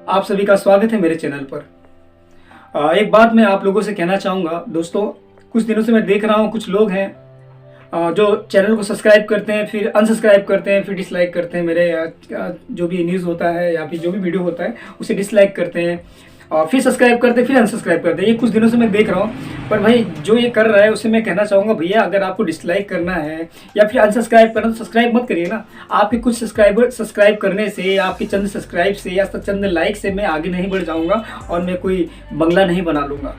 आप सभी का स्वागत है मेरे चैनल पर। एक बात मैं आप लोगों से कहना चाहूँगा दोस्तों, कुछ दिनों से मैं देख रहा हूँ कुछ लोग हैं जो चैनल को सब्सक्राइब करते हैं, फिर अनसब्सक्राइब करते हैं, फिर डिसलाइक करते हैं। मेरे जो भी न्यूज़ होता है या फिर जो भी वीडियो होता है उसे डिसलाइक करते हैं और फिर सब्सक्राइब करते हैं, फिर अनसब्सक्राइब करते हैं। ये कुछ दिनों से मैं देख रहा हूँ। पर भाई जो ये कर रहा है उसे मैं कहना चाहूँगा, भैया अगर आपको डिसलाइक करना है या फिर अनसब्सक्राइब करना तो सब्सक्राइब मत करिए ना। आपके कुछ सब्सक्राइब करने से, आपके चंद सब्सक्राइब से या चंद लाइक से मैं आगे नहीं बढ़ जाऊँगा और मैं कोई बंगला नहीं बना लूँगा।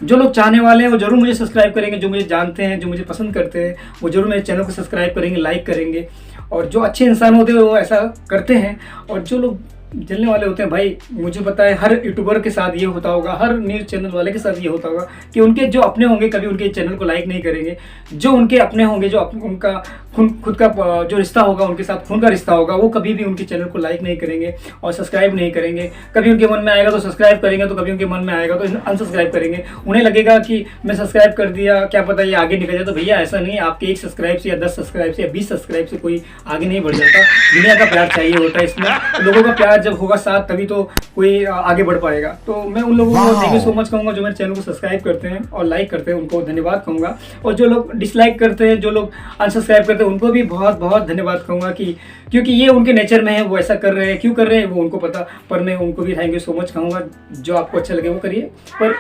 जो लोग चाहने वाले हैं वो जरूर मुझे सब्सक्राइब करेंगे, जो मुझे जानते हैं, जो मुझे पसंद करते हैं वो जरूर मेरे चैनल को सब्सक्राइब करेंगे, लाइक करेंगे। और जो अच्छे इंसान होते हैं वो ऐसा करते हैं। और जो लोग जलने वाले होते हैं, भाई मुझे पता है हर यूट्यूबर के साथ ये होता होगा, हर न्यूज़ चैनल वाले के साथ ये होता होगा कि उनके जो अपने होंगे कभी उनके चैनल को लाइक नहीं करेंगे। जो उनके अपने होंगे, जो उनका खुद का जो रिश्ता होगा, उनके साथ खून का रिश्ता होगा, वो कभी भी उनके चैनल को लाइक नहीं करेंगे और सब्सक्राइब नहीं करेंगे। कभी उनके मन में आएगा तो सब्सक्राइब करेंगे, तो कभी उनके मन में आएगा तो अनसब्सक्राइब करेंगे। उन्हें लगेगा कि मैं सब्सक्राइब कर दिया, क्या पता ये आगे निकल जाए। तो भैया ऐसा नहीं, आपके 1 सब्सक्राइब से या 10 सब्सक्राइब से या 20 सब्सक्राइब से कोई आगे नहीं बढ़ जाता। दुनिया का प्यार चाहिए होता है इसमें। लोगों का प्यार जब होगा साथ तभी तो कोई आगे बढ़ पाएगा। तो मैं उन लोगों को थैंक यू सो मच कहूँगा जो मेरे चैनल को सब्सक्राइब करते हैं और लाइक करते हैं, उनको धन्यवाद कहूँगा। और जो लोग डिसलाइक करते हैं, जो लोग अनसब्सक्राइब करते हैं, उनको भी बहुत बहुत धन्यवाद कहूँगा कि क्योंकि ये उनके नेचर में है, वो ऐसा कर रहे हैं। क्यों कर रहे हैं वो उनको पता, पर मैं उनको भी थैंक यू सो मच कहूँगा। जो आपको अच्छा लगे वो करिए, पर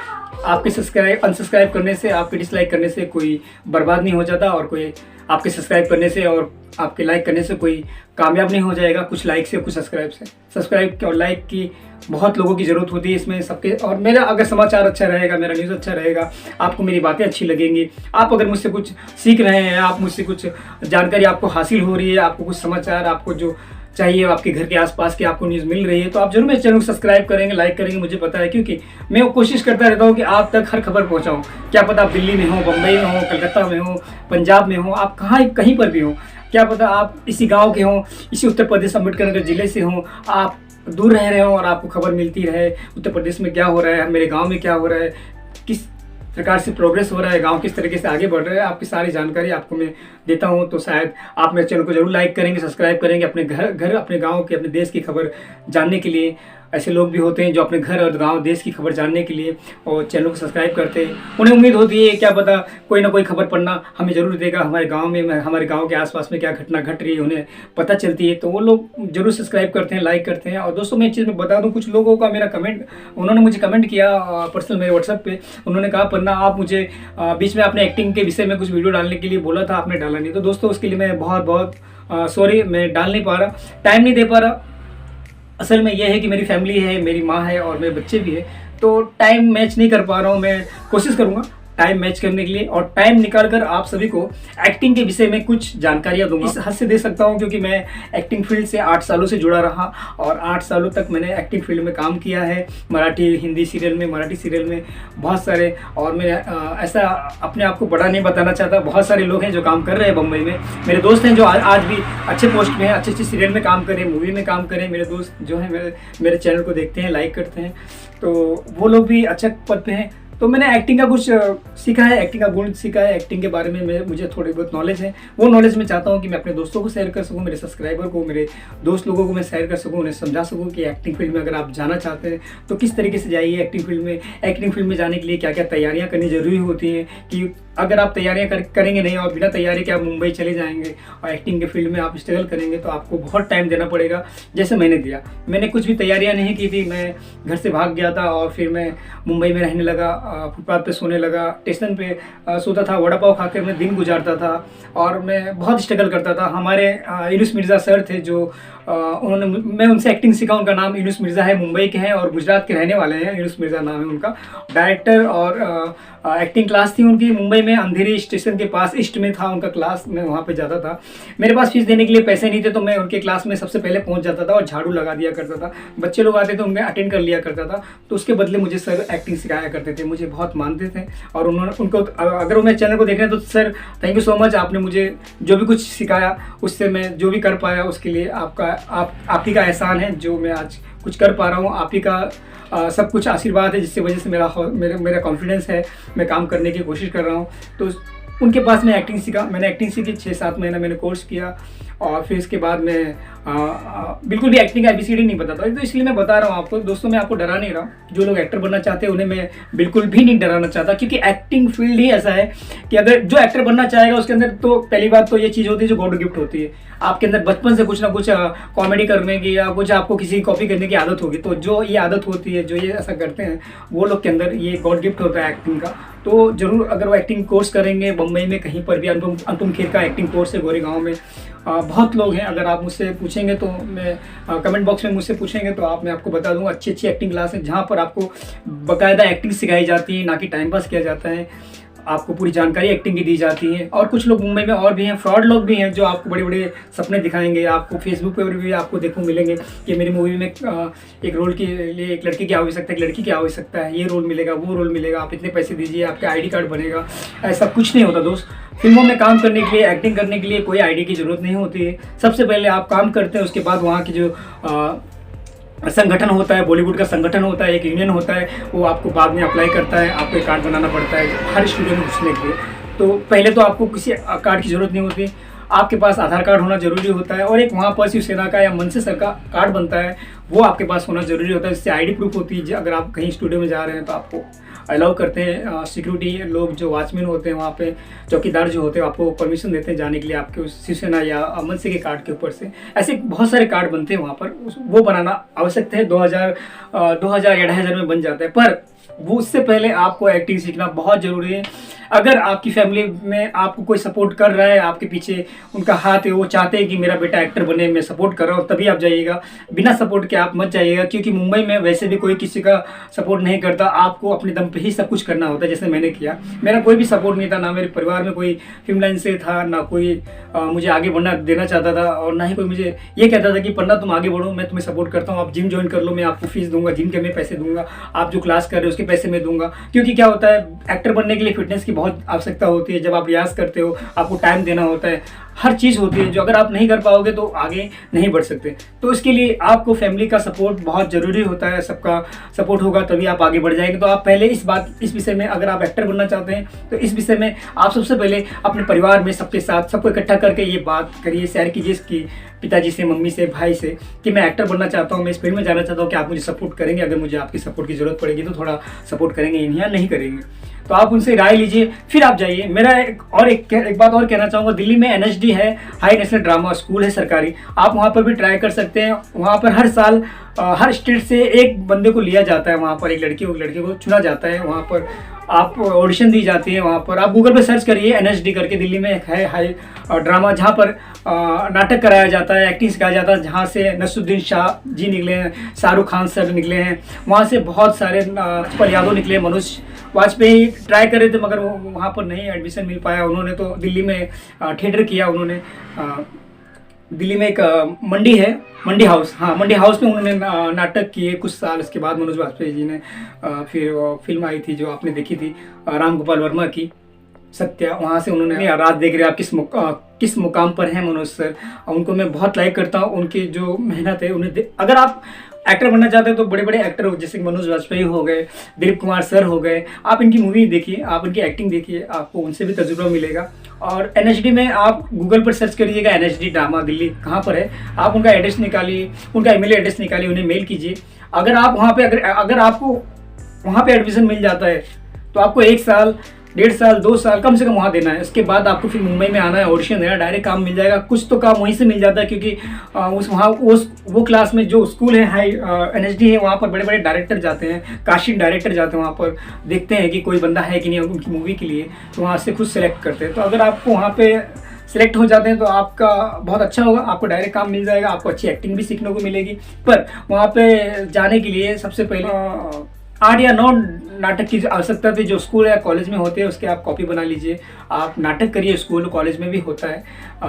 आपके अनसब्सक्राइब करने से, आपके डिसलाइक करने से कोई बर्बाद नहीं हो जाता और कोई आपके सब्सक्राइब करने से और आपके लाइक करने से कोई कामयाब नहीं हो जाएगा। कुछ लाइक से, कुछ सब्सक्राइब से। सब्सक्राइब और लाइक की बहुत लोगों की ज़रूरत होती है इसमें सबके। और मेरा अगर समाचार अच्छा रहेगा, मेरा न्यूज़ अच्छा रहेगा, आपको मेरी बातें अच्छी लगेंगी, आप अगर मुझसे कुछ सीख रहे हैं, आप मुझसे कुछ जानकारी आपको हासिल हो रही है, आपको कुछ समाचार आपको जो चाहिए आपके घर के आसपास की आपको न्यूज़ मिल रही है, तो आप जरूर मेरे चैनल को सब्सक्राइब करेंगे, लाइक करेंगे। मुझे पता है क्योंकि मैं कोशिश करता रहता हूँ कि आप तक हर खबर पहुँचाऊँ। क्या पता आप दिल्ली में हो, बम्बई में हो, कलकत्ता में हो, पंजाब में हो, आप कहीं पर भी हो। क्या पता आप इसी गांव के हों, इसी उत्तर प्रदेश अम्बेडकर नगर जिले से हों, आप दूर रह रहे हो और आपको खबर मिलती रहे उत्तर प्रदेश में क्या हो रहा है, मेरे गांव में क्या हो रहा है, किस प्रकार से प्रोग्रेस हो रहा है, गांव किस तरीके से आगे बढ़ रहा है, आपकी सारी जानकारी आपको मैं देता हूं। तो शायद आप मेरे चैनल को जरूर लाइक करेंगे, सब्सक्राइब करेंगे। अपने घर अपने गांव की, अपने देश की खबर जानने के लिए ऐसे लोग भी होते हैं जो अपने घर और गांव देश की खबर जानने के लिए और चैनल को सब्सक्राइब करते हैं। उन्हें उम्मीद होती है क्या पता कोई ना कोई खबर पढ़ना हमें ज़रूर देगा, हमारे गांव में, हमारे गांव के आसपास में क्या घटना घट रही है उन्हें पता चलती है। तो वो लोग जरूर सब्सक्राइब करते हैं, लाइक करते हैं। और दोस्तों मैं एक चीज़ में बता दूँ, कुछ लोगों का मेरा कमेंट, उन्होंने मुझे कमेंट किया पर्सनल मेरे व्हाट्सएप पे। उन्होंने कहा पन्ना आप मुझे बीच में अपने एक्टिंग के विषय में कुछ वीडियो डालने के लिए बोला था, आपने डाला नहीं। तो दोस्तों उसके लिए मैं बहुत बहुत सॉरी, मैं डाल नहीं पा रहा, टाइम नहीं दे पा रहा। असल में यह है कि मेरी फैमिली है, मेरी माँ है और मेरे बच्चे भी हैं, तो टाइम मैच नहीं कर पा रहा हूँ। मैं कोशिश करूँगा टाइम मैच करने के लिए और टाइम निकाल कर आप सभी को एक्टिंग के विषय में कुछ जानकारियाँ दूंगा। इस हद से दे सकता हूँ क्योंकि मैं एक्टिंग फील्ड से 8 सालों से जुड़ा रहा और 8 सालों तक मैंने एक्टिंग फील्ड में काम किया है। मराठी, हिंदी सीरियल में, मराठी सीरियल में बहुत सारे। और मैं ऐसा अपने आप को बड़ा नहीं बताना चाहता, बहुत सारे लोग हैं जो काम कर रहे हैं बम्बई में। मेरे दोस्त हैं जो आज भी अच्छे पोस्ट में हैं, अच्छे अच्छे सीरियल में काम करें, मूवी में काम करें। मेरे दोस्त जो हैं मेरे चैनल को देखते हैं, लाइक करते हैं, तो वो लोग भी अच्छे पद पे हैं। तो मैंने एक्टिंग का कुछ सीखा है, एक्टिंग का गुण सीखा है, एक्टिंग के बारे में मुझे थोड़ी बहुत नॉलेज है। वो नॉलेज मैं चाहता हूँ कि मैं अपने दोस्तों को शेयर कर सकूँ, मेरे सब्सक्राइबर को, मेरे दोस्त लोगों को मैं शेयर कर सकूँ, उन्हें समझा सकूँ कि एक्टिंग फील्ड में अगर आप जाना चाहते हैं तो किस तरीके से जाइए एक्टिंग फील्ड में। एक्टिंग फील्ड में जाने के लिए क्या क्या तैयारियाँ करनी ज़रूरी होती हैं, कि अगर आप तैयारियाँ करेंगे नहीं और बिना तैयारी के आप मुंबई चले जाएंगे और एक्टिंग के फील्ड में आप स्ट्रगल करेंगे तो आपको बहुत टाइम देना पड़ेगा, जैसे मैंने दिया। मैंने कुछ भी तैयारियाँ नहीं की थी, मैं घर से भाग गया था और फिर मैं मुंबई में रहने लगा, फुटपाथ पे सोने लगा, स्टेशन पे सोता था, वड़ा पाव खाकर मैं दिन गुजारता था और मैं बहुत स्ट्रगल करता था। हमारे यूनुस मिर्ज़ा सर थे जो मैं उनसे एक्टिंग सीखा। उनका नाम यूनुस मिर्ज़ा है, मुंबई के हैं और गुजरात के रहने वाले हैं। यूनुस मिर्ज़ा नाम है उनका। डायरेक्टर और एक्टिंग क्लास थी उनकी मुंबई में, अंधेरी स्टेशन के पास ईस्ट में था उनका क्लास। मैं वहाँ पे जाता था, मेरे पास फीस देने के लिए पैसे नहीं थे, तो मैं उनके क्लास में सबसे पहले पहुँच जाता था और झाड़ू लगा दिया करता था। बच्चे लोग आते थे, उनमें अटेंड कर लिया करता था, तो उसके बदले मुझे सर एक्टिंग सिखाया करते थे। मुझे बहुत मानते थे और उनको अगर वो मेरे चैनल को देख रहे हैं तो sir thank you so much, आपने मुझे जो भी कुछ सिखाया उससे मैं जो भी कर पाया उसके लिए आप ही का एहसान है जो मैं आज कुछ कर पा रहा हूँ। आप ही का सब कुछ आशीर्वाद है जिसकी वजह से मेरा कॉन्फिडेंस है, मैं काम करने की कोशिश कर रहा हूँ। तो उनके पास मैं एक्टिंग सीखा। मैंने एक्टिंग सीखी, 6-7 महीना मैंने कोर्स किया और फिर इसके बाद मैं बिल्कुल भी एक्टिंग का ABCD नहीं पता था। तो इसलिए मैं बता रहा हूँ आपको दोस्तों, मैं आपको डरा नहीं रहा हूँ। जो लोग एक्टर बनना चाहते हैं उन्हें मैं बिल्कुल भी नहीं डराना चाहता, क्योंकि एक्टिंग फील्ड ही ऐसा है कि अगर जो एक्टर बनना चाहेगा उसके अंदर तो पहली बात तो ये चीज़ होती है जो गॉड गिफ्ट होती है। आपके अंदर बचपन से कुछ ना कुछ कॉमेडी करने की या कुछ आपको किसी की कॉपी करने की आदत होगी। तो जो ये आदत होती है, जो ये ऐसा करते हैं, वो लोग के अंदर ये गॉड गिफ्ट होता है एक्टिंग का। तो जरूर अगर वो एक्टिंग कोर्स करेंगे बम्बई में कहीं पर भी, अनुपम खेर का एक्टिंग कोर्स है गोरेगांव में। बहुत लोग हैं, अगर आप मुझसे पूछेंगे तो मैं कमेंट बॉक्स में मुझसे पूछेंगे तो मैं आपको बता दूंगा अच्छी अच्छी एक्टिंग क्लास है जहाँ पर आपको बाकायदा एक्टिंग सिखाई जाती है, ना कि टाइम पास किया जाता है। आपको पूरी जानकारी एक्टिंग की दी जाती है। और कुछ लोग मुंबई में और भी हैं, फ्रॉड लोग भी हैं जो आपको बड़े बड़े सपने दिखाएंगे। आपको फेसबुक पर भी आपको देखो मिलेंगे कि मेरी मूवी में एक रोल के लिए एक लड़के की आवश्यकता है, एक लड़की की आवश्यकता है, ये रोल मिलेगा, वो रोल मिलेगा, आप इतने पैसे दीजिए, आपका ID कार्ड बनेगा। ऐसा कुछ नहीं होता दोस्त। फिल्मों में काम करने के लिए, एक्टिंग करने के लिए कोई ID की ज़रूरत नहीं होती है। सबसे पहले आप काम करते हैं, उसके बाद वहाँ की जो संगठन होता है, बॉलीवुड का संगठन होता है, एक यूनियन होता है, वो आपको बाद में अप्लाई करता है। आपको एक कार्ड बनाना पड़ता है हर स्टूडियो में घुसने के लिए। तो पहले तो आपको किसी कार्ड की ज़रूरत नहीं होती, आपके पास आधार कार्ड होना जरूरी होता है और एक वहाँ पर शिवसेना का या मनसे सर का कार्ड बनता है, वो आपके पास होना जरूरी होता है। इससे ID प्रूफ होती है। अगर आप कहीं स्टूडियो में जा रहे हैं तो आपको अलाउ करते हैं सिक्योरिटी लोग, जो वॉचमैन होते हैं वहाँ पे, चौकीदार जो होते हैं, आपको परमिशन देते हैं जाने के लिए आपके उस शिवसेना या मनसे के कार्ड के ऊपर से। ऐसे बहुत सारे कार्ड बनते हैं वहाँ पर, वो बनाना आवश्यक है। 2000 या 2500 में बन जाता है। पर वो उससे पहले आपको एक्टिंग सीखना बहुत ज़रूरी है। अगर आपकी फैमिली में आपको कोई सपोर्ट कर रहा है, आपके पीछे उनका हाथ है, वो चाहते हैं कि मेरा बेटा एक्टर बने, मैं सपोर्ट कर रहा हूँ, तभी आप जाइएगा। बिना सपोर्ट के आप मत जाइएगा, क्योंकि मुंबई में वैसे भी कोई किसी का सपोर्ट नहीं करता। आपको अपने दम पे ही सब कुछ करना होता है, जैसे मैंने किया। मेरा कोई भी सपोर्ट नहीं था, ना मेरे परिवार में कोई फिल्म लाइन से था, ना कोई मुझे आगे बढ़ना देना चाहता था, और ना ही कोई मुझे ये कहता था कि पन्ना तुम आगे बढ़ो, मैं तुम्हें सपोर्ट करता हूँ, आप जिम ज्वाइन कर लो, मैं आपको फीस दूंगा, जिम के मैं पैसे दूंगा, आप जो क्लास कर रहे हो उसके पैसे मैं दूंगा। क्योंकि क्या होता है, एक्टर बनने के लिए फिटनेस की बहुत आवश्यकता होती है। जब आप रियाज करते हो आपको टाइम देना होता है, हर चीज़ होती है जो अगर आप नहीं कर पाओगे तो आगे नहीं बढ़ सकते। तो इसके लिए आपको फैमिली का सपोर्ट बहुत ज़रूरी होता है। सबका सपोर्ट होगा तभी आप आगे बढ़ जाएंगे। तो आप पहले इस विषय में, अगर आप एक्टर बनना चाहते हैं तो इस विषय में आप सबसे पहले अपने परिवार में सबके साथ सबको इकट्ठा करके ये बात करिए, शेयर कीजिए इसकी पिताजी से, मम्मी से, भाई से, कि मैं एक्टर बनना चाहता हूँ, मैं इस फील्ड में जाना चाहता हूँ, कि आप मुझे सपोर्ट करेंगे। अगर मुझे आपकी सपोर्ट की ज़रूरत पड़ेगी तो थोड़ा सपोर्ट करेंगे, या नहीं करेंगे। तो आप उनसे राय लीजिए, फिर आप जाइए। मेरा एक बात और कहना चाहूँगा, दिल्ली में NSD है, हाई नेशनल ड्रामा स्कूल है सरकारी, आप वहाँ पर भी ट्राई कर सकते हैं। वहाँ पर हर साल हर स्टेट से एक बंदे को लिया जाता है, वहाँ पर एक लड़के को चुना जाता है, वहाँ पर आप ऑडिशन दी जाती है। वहाँ पर आप गूगल पे सर्च करिए NSD करके, दिल्ली में एक है हाई ड्रामा, जहाँ पर नाटक कराया जाता है, एक्टिंग सिखाया जाता है, जहाँ से नसरुद्दीन शाह जी निकले हैं, शाहरुख खान सर निकले हैं, वहाँ से बहुत सारे राजपाल यादव निकले, मनोज वाजपेयी ट्राई कर रहे थे मगर वहाँ पर नहीं एडमिशन मिल पाया। उन्होंने तो दिल्ली में थिएटर किया। उन्होंने दिल्ली में एक मंडी है, मंडी हाउस, हाँ मंडी हाउस में उन्होंने नाटक किए कुछ साल। इसके बाद मनोज वाजपेयी जी ने फिर फिल्म आई थी जो आपने देखी थी राम गोपाल वर्मा की, सत्या, वहाँ से उन्होंने रात देख रहे आप किस मुकाम पर हैं मनोज सर। उनको मैं बहुत लाइक करता हूँ, उनकी जो मेहनत है उन्हें अगर आप एक्टर बनना चाहते हैं तो बड़े बड़े एक्टर हो, जैसे मनोज वाजपेयी हो गए, दिलीप कुमार सर हो गए, आप इनकी मूवी देखिए, आप इनकी एक्टिंग देखिए, आपको उनसे भी तजुर्बा मिलेगा। और NSD में आप गूगल पर सर्च करिएगा NSD ड्रामा दिल्ली कहाँ पर है, आप उनका एड्रेस निकालिए, उनका ईमेल एड्रेस निकालिए, उन्हें मेल कीजिए। अगर आप वहाँ पे अगर आपको वहाँ पे एडमिशन मिल जाता है तो आपको 1 साल, 1.5 साल, 2 साल कम से कम वहाँ देना है। इसके बाद आपको फिर मुंबई में आना है, ऑडिशन देना, डायरेक्ट काम मिल जाएगा। कुछ तो काम वहीं से मिल जाता है, क्योंकि वो क्लास में जो स्कूल है हाई NSD है, वहाँ पर बड़े बड़े डायरेक्टर जाते हैं, कास्टिंग डायरेक्टर जाते हैं, वहाँ पर देखते हैं कि कोई बंदा है कि नहीं उनकी मूवी के लिए, तो वहाँ से खुद सेलेक्ट करते हैं। तो अगर आपको वहाँ पे सिलेक्ट हो जाते हैं तो आपका बहुत अच्छा होगा, आपको डायरेक्ट काम मिल जाएगा, आपको अच्छी एक्टिंग भी सीखने को मिलेगी। पर वहाँ पे जाने के लिए सबसे पहले 8 या 9 नाटक की आवश्यकता थी। जो स्कूल या कॉलेज में होते हैं उसके आप कॉपी बना लीजिए, आप नाटक करिए, स्कूल कॉलेज में भी होता है,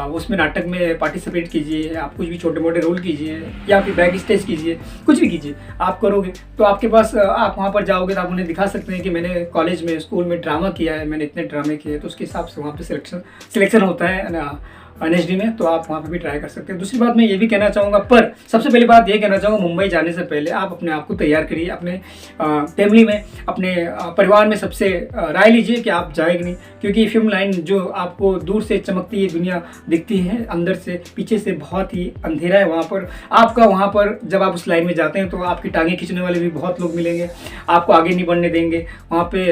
उसमें नाटक में पार्टिसिपेट कीजिए, आप कुछ भी छोटे मोटे रोल कीजिए या फिर बैक स्टेज कीजिए, कुछ भी कीजिए। आप करोगे तो आपके पास, आप वहाँ पर जाओगे तो आप उन्हें दिखा सकते हैं कि मैंने कॉलेज में, स्कूल में ड्रामा किया है, मैंने इतने ड्रामे किए, तो उसके हिसाब से वहाँ पर सिलेक्शन होता है ना। NHD में, तो आप वहाँ पे भी ट्राई कर सकते हैं। दूसरी बात मैं ये भी कहना चाहूँगा, पर सबसे पहली बात ये कहना चाहूँगा, मुंबई जाने से पहले आप अपने आप को तैयार करिए, अपने फैमिली में, अपने परिवार में सबसे राय लीजिए कि आप जाएंगे नहीं, क्योंकि फिल्म लाइन जो आपको दूर से चमकती है दुनिया दिखती है, अंदर से पीछे से बहुत ही अंधेरा है वहाँ पर। आपका वहाँ पर जब आप उस लाइन में जाते हैं तो आपकी टांगें खींचने वाले भी बहुत लोग मिलेंगे, आपको आगे नहीं बढ़ने देंगे वहाँ पे।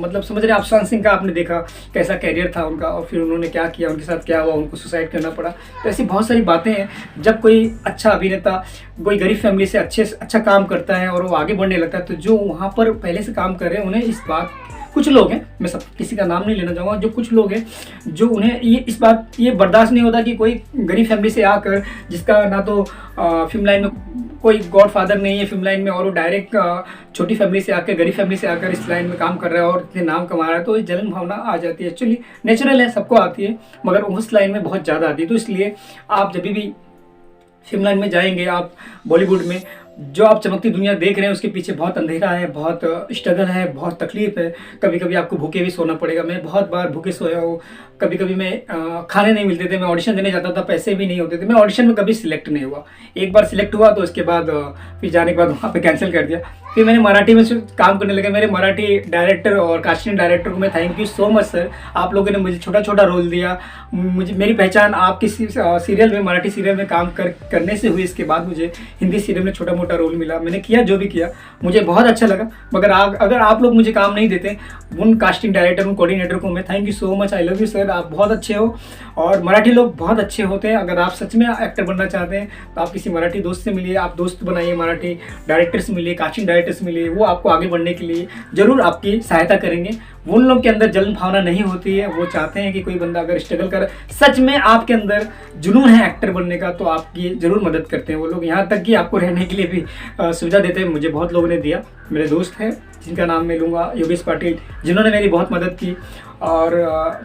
मतलब समझ रहे हैं आप, सुशांत सिंह का आपने देखा कैसा कैरियर था उनका, और फिर उन्होंने क्या किया, उनके साथ क्या हुआ, उनको सुसाइड करना पड़ा। तो ऐसी बहुत सारी बातें हैं। जब कोई अच्छा अभिनेता कोई गरीब फैमिली से अच्छा काम करता है और वो आगे बढ़ने लगता है, तो जो वहाँ पर पहले से काम कर रहे हैं उन्हें इस बात, कुछ लोग हैं, मैं सब किसी का नाम नहीं लेना चाहूँगा, जो कुछ लोग हैं जो उन्हें ये बर्दाश्त नहीं होता कि कोई गरीब फैमिली से आकर, जिसका ना तो फिल्म लाइन में कोई गॉडफादर नहीं है फिल्म लाइन में, और वो डायरेक्ट छोटी फैमिली से आकर, गरीब फैमिली से आकर इस लाइन में काम कर रहा है और इतने नाम कमा रहा है, तो ये जलन भावना आ जाती है। एक्चुअली नेचुरल है, सबको आती है, मगर उस लाइन में बहुत ज़्यादा आती है। तो इसलिए आप जब भी फिल्म लाइन में जाएंगे, आप बॉलीवुड में जो आप चमकती दुनिया देख रहे हैं उसके पीछे बहुत अंधेरा है, बहुत स्ट्रगल है, बहुत तकलीफ है। कभी कभी आपको भूखे भी सोना पड़ेगा। मैं बहुत बार भूखे सोया हूँ। कभी कभी मैं खाने नहीं मिलते थे, मैं ऑडिशन देने जाता था, पैसे भी नहीं होते थे, मैं ऑडिशन में कभी सिलेक्ट नहीं हुआ। एक बार सिलेक्ट हुआ तो उसके बाद फिर जाने के बाद वहाँ पे कैंसिल कर दिया। फिर मैंने मराठी में काम करने लगा। मेरे मराठी डायरेक्टर और कास्टिंग डायरेक्टर को मैं thank you so much sir, आप लोगों ने मुझे छोटा छोटा रोल दिया। मुझे मेरी पहचान आपकी सीरियल में, मराठी सीरियल में काम करने से हुई। इसके बाद मुझे हिंदी सीरियल में छोटा मोटा रोल मिला। मैंने किया जो भी किया, मुझे बहुत अच्छा लगा। मगर अगर आप लोग मुझे काम नहीं देते, उन कास्टिंग डायरेक्टर, उन कोऑर्डिनेटर को मैं thank you so much, I love you sir, आप बहुत अच्छे हो। और मराठी लोग बहुत अच्छे होते हैं। अगर आप सच में एक्टर बनना चाहते हैं तो आप किसी मराठी दोस्त से मिलिए, आप दोस्त बनाइए, मराठी डायरेक्टर से मिलिए, कास्टिंग डायरेक्टर से मिलिए, वो आपको आगे बढ़ने के लिए ज़रूर आपकी सहायता करेंगे। उन लोग के अंदर जलन भावना नहीं होती है, वो चाहते हैं कि कोई बंदा अगर स्ट्रगल कर, सच में आपके अंदर जुनून है एक्टर बनने का, तो आपकी ज़रूर मदद करते हैं वो लोग। यहाँ तक कि आपको रहने के लिए भी सुविधा देते हैं। मुझे बहुत लोगों ने दिया। मेरे दोस्त हैं जिनका नाम मैं लूँगा, योगेश पाटिल, जिन्होंने मेरी बहुत मदद की, और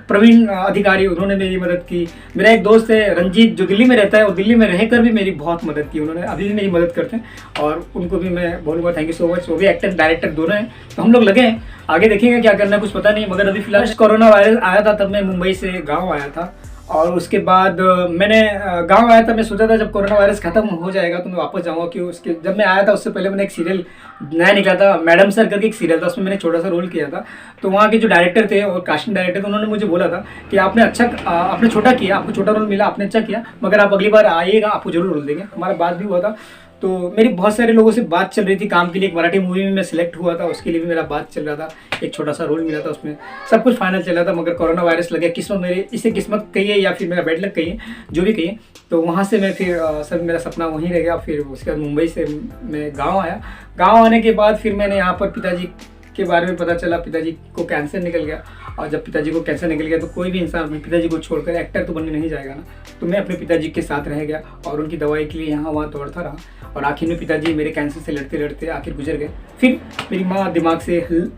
प्रवीण अधिकारी, उन्होंने मेरी मदद की। मेरा एक दोस्त है रंजीत, जो दिल्ली में रहता है, और दिल्ली में रहकर भी मेरी बहुत मदद की। उन्होंने अभी भी मेरी मदद करते हैं, और उनको भी मैं बोलूँगा थैंक यू सो मच। वो भी एक्टर डायरेक्टर दोनों हैं। तो हम लोग लगे हैं, आगे देखेंगे क्या करना है, कुछ पता नहीं। मगर अभी फिलहाल कोरोना वायरस आया था, तब मैं मुंबई से गाँव आया था। और उसके बाद मैंने गांव आया था। मैं सोचा था जब कोरोना वायरस खत्म हो जाएगा तो मैं वापस जाऊंगा। कि उसके जब मैं आया था उससे पहले मैंने एक सीरियल नया निकला था, मैडम सर करके एक सीरियल था, उसमें मैंने छोटा सा रोल किया था। तो वहाँ के जो डायरेक्टर थे और कास्टिंग डायरेक्टर थे, उन्होंने मुझे बोला था कि आपने छोटा किया, आपको छोटा रोल मिला, आपने अच्छा किया, मगर आप अगली बार आइएगा, आपको जरूर रोल देंगे। हमारा बात भी हुआ था। तो मेरी बहुत सारे लोगों से बात चल रही थी काम के लिए। एक मराठी मूवी में मैं सिलेक्ट हुआ था, उसके लिए भी मेरा बात चल रहा था। एक छोटा सा रोल मिला था, उसमें सब कुछ फाइनल चल रहा था। मगर कोरोना वायरस लग गया। किस्मत मेरी, इसे किस्मत कहिए या फिर मेरा बैड लक कहिए, जो भी कहिए। तो वहाँ से मैं फिर सब मेरा सपना वहीं रह गया। फिर उसके बाद मुंबई से मैं गाँव आया। गाँव आने के बाद फिर मैंने यहाँ पर पिताजी के बारे में पता चला। पिताजी को कैंसर निकल गया, और जब पिताजी को कैंसर निकल गया तो कोई भी इंसान अपने पिताजी को छोड़कर एक्टर तो बनने नहीं जाएगा ना। तो मैं अपने पिताजी के साथ रह गया और उनकी दवाई के लिए यहाँ वहाँ दौड़ता रहा। और आखिर में पिताजी मेरे कैंसर से लड़ते लड़ते आखिर गुजर गए। फिर मेरी माँ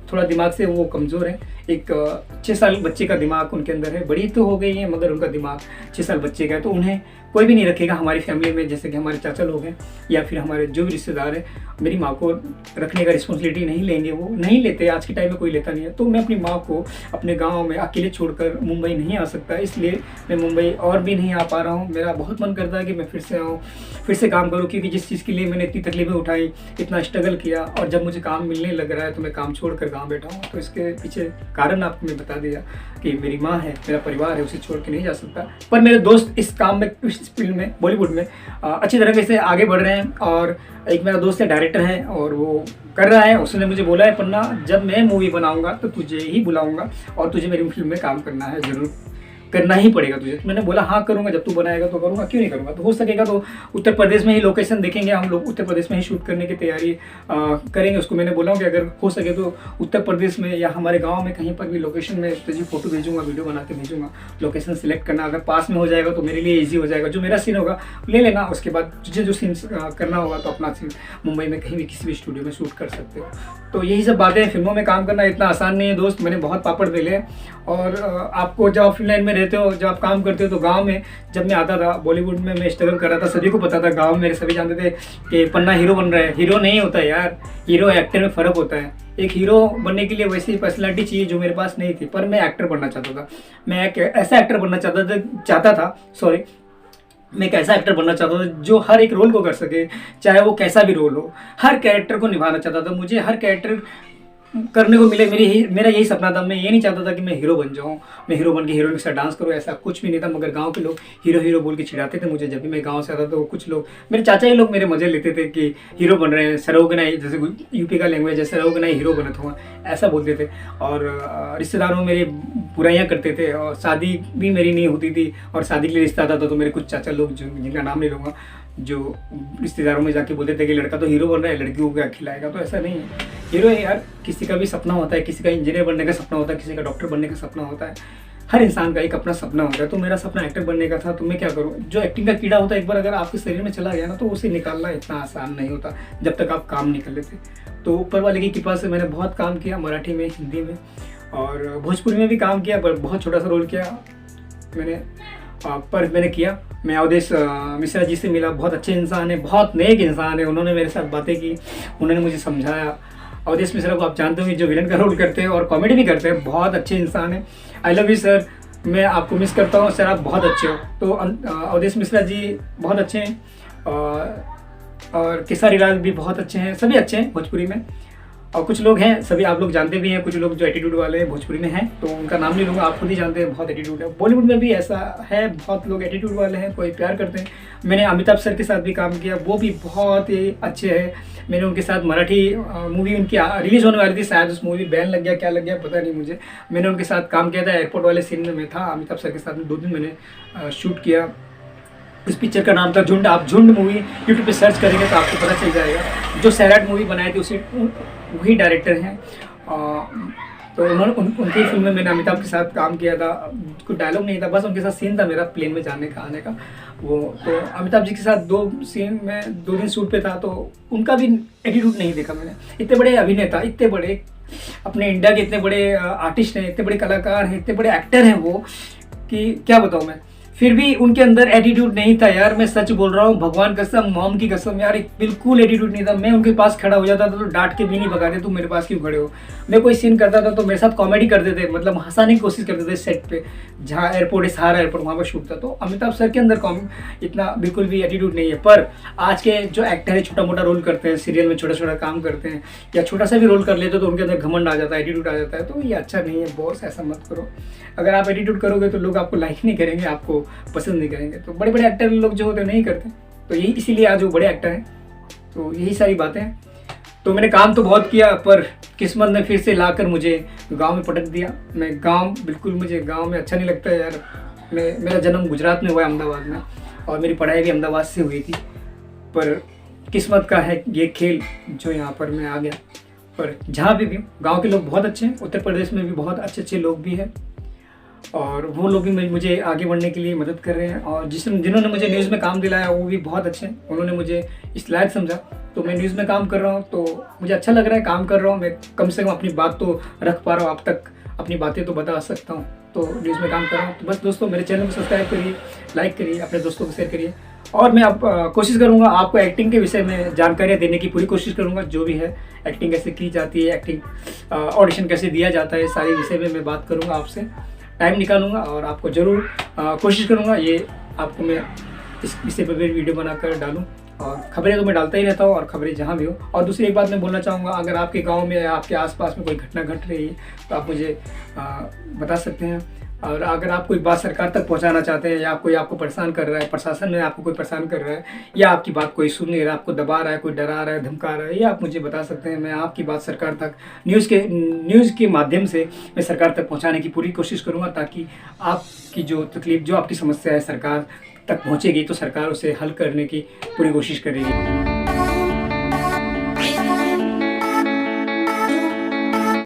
थोड़ा दिमाग से वो कमज़ोर है। एक 6 साल बच्चे का दिमाग उनके अंदर है। बड़ी तो हो गई है मगर उनका दिमाग 6 साल बच्चे का है। तो उन्हें कोई भी नहीं रखेगा हमारी फैमिली में, जैसे कि हमारे चाचा लोग हैं या फिर हमारे जो भी रिश्तेदार हैं, मेरी माँ को रखने का रिस्पॉन्सिबिलिटी नहीं लेंगे। वो नहीं लेते, आज के टाइम में कोई लेता नहीं है। तो मैं अपनी माँ को अपने गाँव में अकेले छोड़कर मुंबई नहीं आ सकता, इसलिए मैं मुंबई और भी नहीं आ पा रहा हूँ। मेरा बहुत मन करता है कि मैं फिर से आऊँ, फिर से काम करूँ, क्योंकि जिस चीज़ के लिए मैंने इतनी तकलीफें उठाई, इतना स्ट्रगल किया, और जब मुझे काम मिलने लग रहा है तो मैं काम छोड़कर गाँव बैठा हूँ। तो इसके पीछे कारण आपको मैं बता दिया कि मेरी माँ है, मेरा परिवार है, उसे छोड़ के नहीं जा सकता। पर मेरे दोस्त इस काम में, इस फील्ड में, बॉलीवुड में अच्छी तरह से आगे बढ़ रहे हैं। और एक मेरा दोस्त है, डायरेक्टर है, और वो कर रहा है। उसने मुझे बोला है, पन्ना जब मैं मूवी बनाऊंगा तो तुझे ही बुलाऊंगा और तुझे मेरी फिल्म में काम करना है, ज़रूर करना ही पड़ेगा तुझे। तो मैंने बोला हाँ करूँगा, जब तू बनाएगा तो करूँगा, क्यों नहीं करूँगा। तो हो सकेगा तो उत्तर प्रदेश में ही लोकेशन देखेंगे हम लोग, उत्तर प्रदेश में ही शूट करने की तैयारी करेंगे। उसको मैंने बोला कि अगर हो सके तो उत्तर प्रदेश में या हमारे गाँव में कहीं पर भी लोकेशन में तुझे फोटो भेजूँगा, वीडियो बना के भेजूँगा। लोकेशन सिलेक्ट करना, अगर पास में हो जाएगा तो मेरे लिए ईजी हो जाएगा। जो मेरा सीन होगा ले लेना, उसके बाद तुझे जो सीन करना होगा तो अपना सीन मुंबई में कहीं भी किसी भी स्टूडियो में शूट कर सकते हो। तो यही सब बातें। फिल्मों में काम करना इतना आसान नहीं है दोस्त, मैंने बहुत पापड़ बेले हैं। और आपको जब फिल्म लाइन में रहते हो, जब आप काम करते हो, तो गांव में जब मैं आता था, बॉलीवुड में मैं स्ट्रगल कर रहा था, सभी को पता था, गांव में मेरे सभी जानते थे कि पन्ना हीरो बन रहा है। हीरो नहीं होता यार, हीरो एक्टर में फ़र्क होता है। एक हीरो बनने के लिए वैसी पर्सनैलिटी चाहिए जो मेरे पास नहीं थी, पर मैं एक्टर बनना चाहता था। मैं एक ऐसा एक्टर बनना चाहता था सॉरी मैं एक ऐसा एक्टर बनना चाहता था जो हर एक रोल को कर सके, चाहे वो कैसा भी रोल हो। हर कैरेक्टर को निभाना चाहता था, मुझे हर कैरेक्टर करने को मिले। मेरा यही सपना था। मैं ये नहीं चाहता था कि मैं हीरो बन जाऊँ, मैं हीरो बन के हीरोइन के साथ डांस करूँ, ऐसा कुछ भी नहीं था। मगर गांव के लोग हीरो हीरो बोल के चिढ़ाते थे मुझे। जब भी मैं गांव से आता तो कुछ लोग, मेरे चाचा ही लोग मेरे मजे लेते थे कि हीरो बन रहे हैं, सरोगे नहीं, जैसे यूपी का लैंग्वेज है, सरोगे नहीं हीरो बनत हुआ, ऐसा बोलते थे। और रिश्तेदारों में मेरी बुराइयाँ करते थे, और शादी भी मेरी नहीं होती थी, और शादी के लिए रिश्ता आता था तो मेरे कुछ चाचा लोग, जो जिनका नाम नहीं लूँगा, जो रिश्तेदारों में जाके बोलते थे कि लड़का तो हीरो बन रहा है, लड़की को क्या खिलाएगा। तो ऐसा नहीं है। हीरो है यार, किसी का भी सपना होता है, किसी का इंजीनियर बनने का सपना होता है, किसी का डॉक्टर बनने का सपना होता है। हर इंसान का एक अपना सपना होता है। तो मेरा सपना एक्टर बनने का था। तो मैं क्या करूँ, जो एक्टिंग का कीड़ा होता है एक बार अगर आपके शरीर में चला गया ना, तो उसे निकालना इतना आसान नहीं होता जब तक आप काम नहीं कर लेते। तो ऊपर वाले की कृपा से मैंने बहुत काम किया, मराठी में, हिंदी में और भोजपुरी में भी काम किया, पर बहुत छोटा सा रोल किया मैंने, पर मैंने किया। मैं अवधेश मिश्रा जी से मिला, बहुत अच्छे इंसान है, बहुत नेक इंसान है। उन्होंने मेरे साथ बातें की, उन्होंने मुझे समझाया। अवधेश मिश्रा को आप जानते होंगे, जो विलन का रोल करते हैं और कॉमेडी भी करते हैं, बहुत अच्छे इंसान है। आई लव यू सर, मैं आपको मिस करता हूँ सर, आप बहुत अच्छे हो। तो अवधेश मिश्रा जी बहुत अच्छे हैं, और केसारी लाल भी बहुत अच्छे हैं, सभी अच्छे हैं भोजपुरी में। और कुछ लोग हैं, सभी आप लोग जानते भी हैं, कुछ लोग जो एटीट्यूड वाले हैं भोजपुरी में हैं, तो उनका नाम नहीं लूँगा, आप खुद ही जानते हैं, बहुत एटीट्यूड है। बॉलीवुड में भी ऐसा है, बहुत लोग एटीट्यूड वाले हैं, कोई प्यार करते हैं। मैंने अमिताभ सर के साथ भी काम किया, वो भी बहुत ही अच्छे हैं। मैंने उनके साथ मराठी मूवी उनकी रिलीज़ होने वाली थी, शायद उस मूवी बैन लग गया, क्या लग गया पता नहीं मुझे। मैंने उनके साथ काम किया था, एयरपोर्ट वाले सीन में मैं था अमिताभ सर के साथ में, 2 दिन मैंने शूट किया। इस पिक्चर का नाम था झुंड। आप झुंड मूवी यूट्यूब पे सर्च करेंगे तो आपको पता चल जाएगा। जो सैराट मूवी बनाई थी उसी वही डायरेक्टर हैं। तो उन्होंने उनकी फिल्म में मैंने अमिताभ के साथ काम किया था। कुछ डायलॉग नहीं था, बस उनके साथ सीन था मेरा प्लेन में जाने का, आने का। वो तो अमिताभ जी के साथ 2 सीन में 2 दिन शूट पे था, तो उनका भी एटीट्यूड नहीं देखा मैंने। इतने बड़े अभिनेता, इतने बड़े अपने इंडिया के इतने बड़े आर्टिस्ट हैं, इतने बड़े कलाकार हैं, इतने बड़े एक्टर हैं वो, कि क्या बताऊँ मैं। फिर भी उनके अंदर एटीट्यूड नहीं था यार, मैं सच बोल रहा हूँ, भगवान कसम, मॉम की कसम यार, बिल्कुल एटीट्यूड नहीं था। मैं उनके पास खड़ा हो जाता था तो डांट के भी नहीं भगाते, तुम मेरे पास क्यों खड़े हो। मैं कोई सीन करता था तो मेरे साथ कॉमेडी करते थे, मतलब हंसाने की कोशिश करते थे सेट पे, जहाँ एयरपोर्ट है, सहारा एयरपोर्ट, वहाँ पर शूट था। तो अमिताभ सर के अंदर इतना बिल्कुल भी एटीट्यूड नहीं है। पर आज के जो एक्टर है, छोटा मोटा रोल करते हैं, सीरियल में छोटा छोटा काम करते हैं, या छोटा सा भी रोल कर लेते तो उनके अंदर घमंड आ जाता है, एटीट्यूड आ जाता है। तो ये अच्छा नहीं है बॉस, ऐसा मत करो। अगर आप एटीट्यूड करोगे तो लोग आपको लाइक नहीं करेंगे, आपको पसंद नहीं करेंगे। तो बड़े बड़े एक्टर लोग जो होते हैं नहीं करते, तो यही इसीलिए आज वो बड़े एक्टर हैं। तो यही सारी बातें हैं। तो मैंने काम तो बहुत किया, पर किस्मत ने फिर से लाकर मुझे गांव में पटक दिया। मैं गांव, बिल्कुल मुझे गांव में अच्छा नहीं लगता है यार। मेरा जन्म गुजरात में हुआ है, अहमदाबाद में, और मेरी पढ़ाई भी अहमदाबाद से हुई थी। पर किस्मत का है ये खेल जो यहाँ पर मैं आ गया। पर जहाँ भी गाँव के लोग बहुत अच्छे हैं, उत्तर प्रदेश में भी बहुत अच्छे अच्छे लोग भी हैं, और वो लोग भी मुझे आगे बढ़ने के लिए मदद कर रहे हैं। और जिन्होंने मुझे न्यूज़ में काम दिलाया वो भी बहुत अच्छे हैं, उन्होंने मुझे इस लायक समझा। तो मैं न्यूज़ में काम कर रहा हूँ, तो मुझे अच्छा लग रहा है, काम कर रहा हूँ मैं, कम से कम अपनी बात तो रख पा रहा हूँ, आप तक अपनी बातें तो बता सकता हूँ। तो न्यूज़ में काम कर रहा हूँ। तो बस दोस्तों, मेरे चैनल को सब्सक्राइब करिए, लाइक करिए, अपने दोस्तों को शेयर करिए। और मैं अब कोशिश करूँगा आपको एक्टिंग के विषय में जानकारियाँ देने की पूरी कोशिश करूँगा। जो भी है, एक्टिंग कैसे की जाती है, एक्टिंग ऑडिशन कैसे दिया जाता है, सारे विषय में मैं बात करूँगा आपसे, टाइम निकालूंगा और आपको ज़रूर कोशिश करूंगा ये आपको मैं इस विषय पर वीडियो बनाकर डालूं। और खबरें तो मैं डालता ही रहता हूँ, और खबरें जहाँ भी हो। और दूसरी एक बात मैं बोलना चाहूँगा, अगर आपके गांव में या आपके आसपास में कोई घटना घट रही है तो आप मुझे बता सकते हैं। और अगर आप कोई बात सरकार तक पहुंचाना चाहते हैं, या कोई आपको परेशान कर रहा है, प्रशासन में आपको कोई परेशान कर रहा है, या आपकी बात कोई सुन नहीं रहा, आपको दबा रहा है, कोई डरा रहा है, धमका रहा है, ये आप मुझे बता सकते हैं। मैं आपकी बात सरकार तक न्यूज़ के माध्यम से मैं सरकार तक पहुंचाने की पूरी कोशिश करूंगा, ताकि आपकी जो तकलीफ, जो आपकी समस्या है सरकार तक पहुंचेगी तो सरकार उसे हल करने की पूरी कोशिश करेगी।